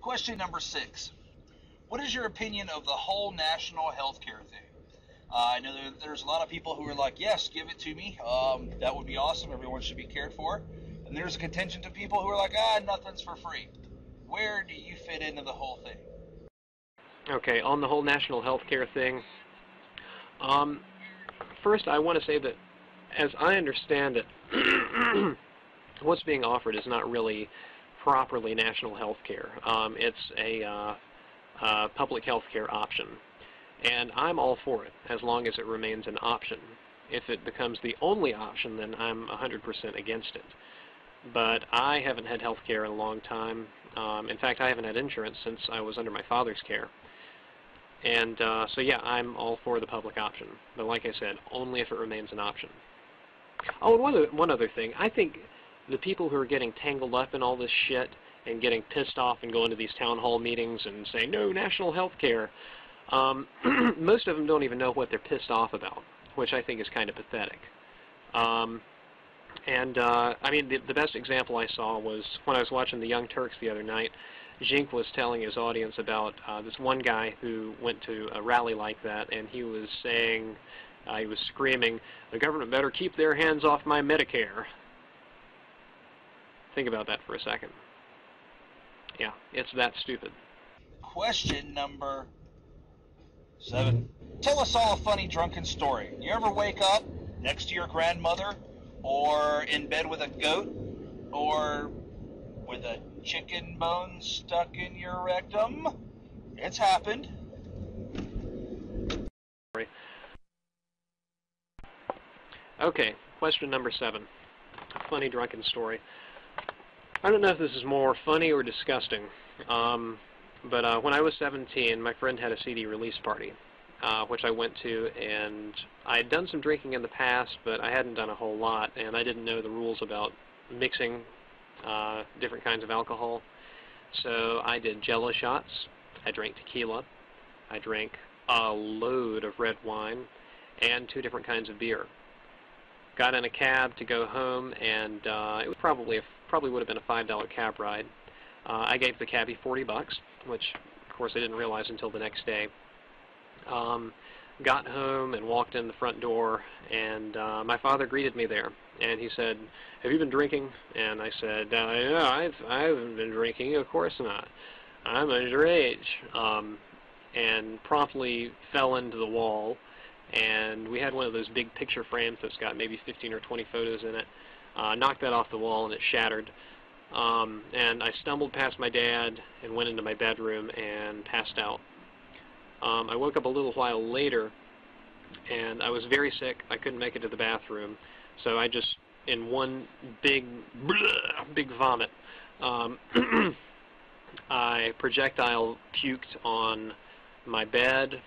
Question number 6. What is your opinion of the whole national health care thing? I know there's a lot of people who are like, yes, give it to me. That would be awesome. Everyone should be cared for. And there's a contingent of people who are like, nothing's for free. Where do you fit into the whole thing? Okay, on the whole national health care thing, first I want to say that, as I understand it, what's being offered is not really properly national health care. It's a public health care option. And I'm all for it, as long as it remains an option. If it becomes the only option, then I'm 100% against it. But I haven't had health care in a long time. In fact, I haven't had insurance since I was under my father's care. And so yeah, I'm all for the public option. But like I said, only if it remains an option. Oh, and one other thing. I think the people who are getting tangled up in all this shit and getting pissed off and going to these town hall meetings and saying, no, national health care, most of them don't even know what they're pissed off about, which I think is kind of pathetic. I mean, the best example I saw was when I was watching the Young Turks the other night. Jean was telling his audience about this one guy who went to a rally like that, and he was saying, he was screaming, the government better keep their hands off my Medicare. Think about that for a second. Yeah, it's that stupid. Question number 7. Tell us all a funny drunken story. You ever wake up next to your grandmother, or in bed with a goat, or with a chicken bone stuck in your rectum? It's happened. Okay, question number 7. A funny drunken story. I don't know if this is more funny or disgusting, but when I was 17, my friend had a CD release party, which I went to, and I had done some drinking in the past, but I hadn't done a whole lot, and I didn't know the rules about mixing different kinds of alcohol. So I did Jello shots, I drank tequila, I drank a load of red wine, and 2 different kinds of beer. Got in a cab to go home, and it was probably would have been a $5 cab ride. I gave the cabbie $40, which of course I didn't realize until the next day. Got home and walked in the front door, and my father greeted me there, and he said, have you been drinking? And I said, no, I haven't been drinking, of course not. I'm underage. And promptly fell into the wall, and we had one of those big picture frames that's got maybe 15 or 20 photos in it. Knocked that off the wall, and it shattered. And I stumbled past my dad and went into my bedroom and passed out. I woke up a little while later, and I was very sick. I couldn't make it to the bathroom, so I just, in one big vomit, I projectile puked on my bed,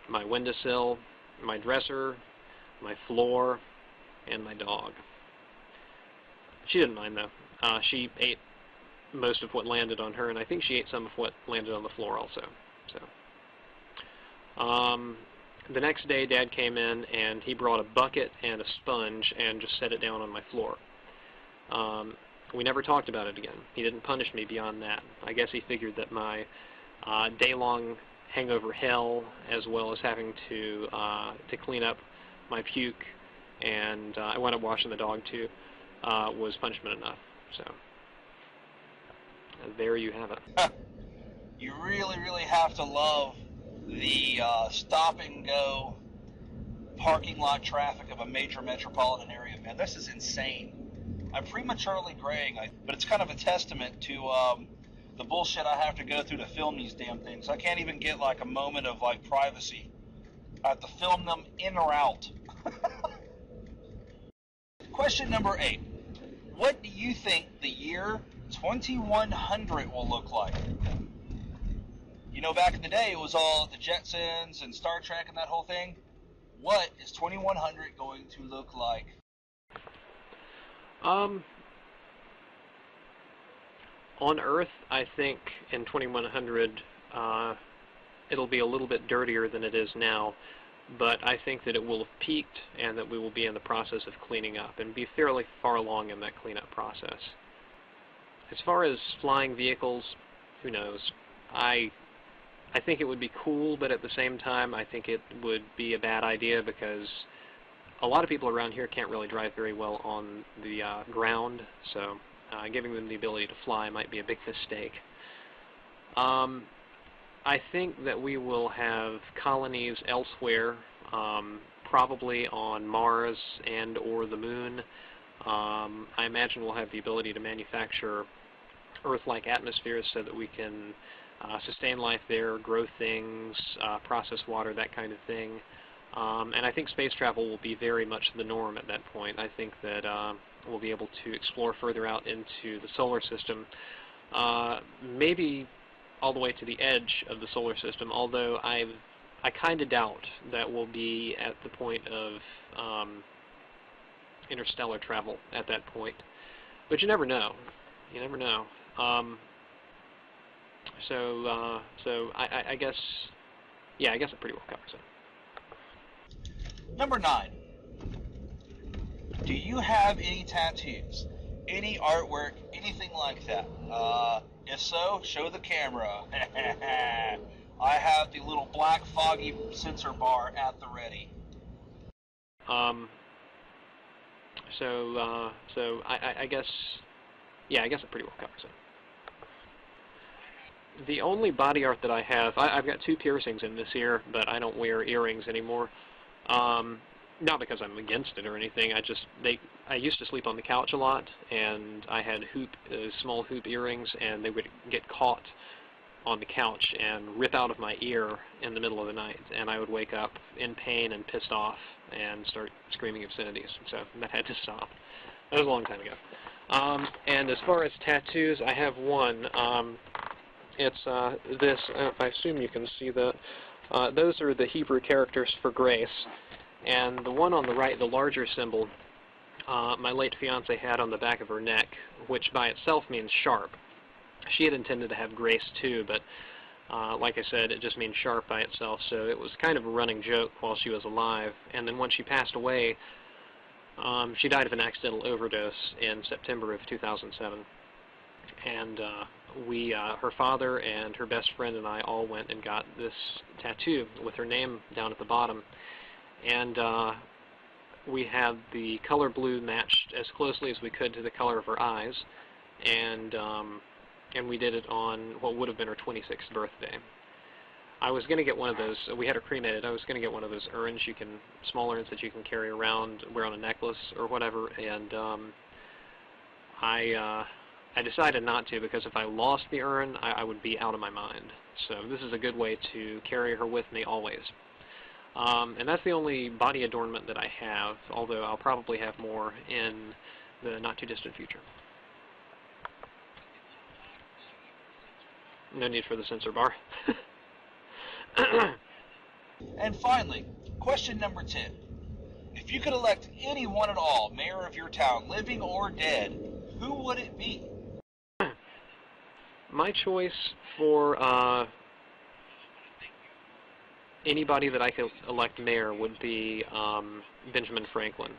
my windowsill, my dresser, my floor, and my dog. She didn't mind, though. She ate most of what landed on her, and I think she ate some of what landed on the floor also. So, the next day, Dad came in, and he brought a bucket and a sponge and just set it down on my floor. We never talked about it again. He didn't punish me beyond that. I guess he figured that my day-long hangover hell, as well as having to clean up my puke, and I wound up washing the dog too, was punishment enough. So there you have it. You really, really have to love the stop-and-go parking lot traffic of a major metropolitan area, man. This is insane. I'm prematurely graying, but it's kind of a testament to the bullshit I have to go through to film these damn things. I can't even get like a moment of like privacy. I have to film them in or out. Question number 8. What do you think the year 2100 will look like? You know, back in the day, it was all the Jetsons and Star Trek and that whole thing. What is 2100 going to look like? On Earth, I think in 2100, it'll be a little bit dirtier than it is now, but I think that it will have peaked and that we will be in the process of cleaning up and be fairly far along in that cleanup process. As far as flying vehicles, who knows? I think it would be cool, but at the same time, I think it would be a bad idea because a lot of people around here can't really drive very well on the ground, so giving them the ability to fly might be a big mistake. I think that we will have colonies elsewhere, probably on Mars and or the Moon. I imagine we'll have the ability to manufacture Earth-like atmospheres so that we can sustain life there, grow things, process water, that kind of thing. And I think space travel will be very much the norm at that point. I think that we'll be able to explore further out into the solar system, maybe all the way to the edge of the solar system, although I kind of doubt that we'll be at the point of interstellar travel at that point. But you never know. You never know. So I guess, yeah, I guess it pretty well covers it. Number 9. Do you have any tattoos? Any artwork? Anything like that? If so, show the camera. I have the little black foggy sensor bar at the ready. So I guess, yeah, I guess it pretty well covers it. The only body art that I have, I've got 2 piercings in this ear, but I don't wear earrings anymore. Not because I'm against it or anything. I used to sleep on the couch a lot, and I had small hoop earrings, and they would get caught on the couch and rip out of my ear in the middle of the night, and I would wake up in pain and pissed off and start screaming obscenities. So that had to stop. That was a long time ago. And as far as tattoos, I have one. It's this. I assume you can see that. Those are the Hebrew characters for grace. And the one on the right, the larger symbol, my late fiancée had on the back of her neck, which by itself means sharp. She had intended to have grace too, but like I said, it just means sharp by itself, so it was kind of a running joke while she was alive. And then when she passed away, she died of an accidental overdose in September of 2007. And her father and her best friend and I all went and got this tattoo with her name down at the bottom. And we had the color blue matched as closely as we could to the color of her eyes, and we did it on what would have been her 26th birthday. I was going to get one of those. We had her cremated. I was going to get one of those urns, small urns that you can carry around, wear on a necklace or whatever, and I decided not to, because if I lost the urn, I would be out of my mind. So this is a good way to carry her with me always. And that's the only body adornment that I have, although I'll probably have more in the not-too-distant future. No need for the sensor bar. And finally, question number 10. If you could elect anyone at all, mayor of your town, living or dead, who would it be? My choice for anybody that I could elect mayor would be Benjamin Franklin.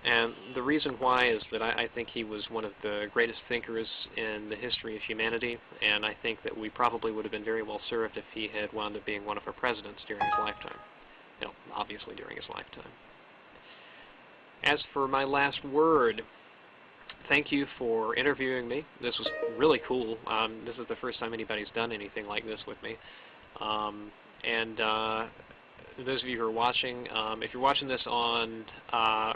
And the reason why is that I think he was one of the greatest thinkers in the history of humanity, and I think that we probably would have been very well served if he had wound up being one of our presidents during his lifetime. You know, obviously during his lifetime. As for my last word, thank you for interviewing me. This was really cool. This is the first time anybody's done anything like this with me. And those of you who are watching, if you're watching this on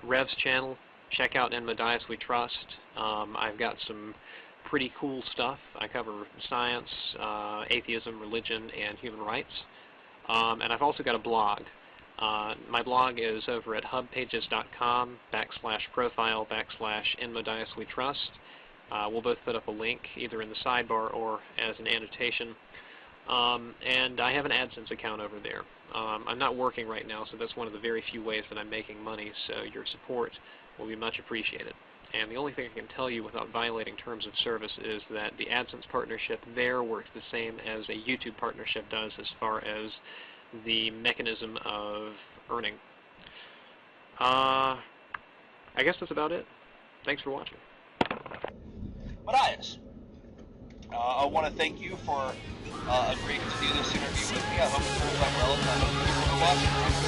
Rev's channel, check out InModiasWeTrust. I've got some pretty cool stuff. I cover science, atheism, religion, and human rights. And I've also got a blog. My blog is over at hubpages.com/profile/InModiasWeTrust. We'll both put up a link either in the sidebar or as an annotation. And I have an AdSense account over there. I'm not working right now, so that's one of the very few ways that I'm making money, so your support will be much appreciated. And the only thing I can tell you without violating terms of service is that the AdSense partnership there works the same as a YouTube partnership does as far as the mechanism of earning. I guess that's about it. Thanks for watching. Modias, I want to thank you for agreeing to do this interview with me. I hope it turns out well, and I hope you are watching.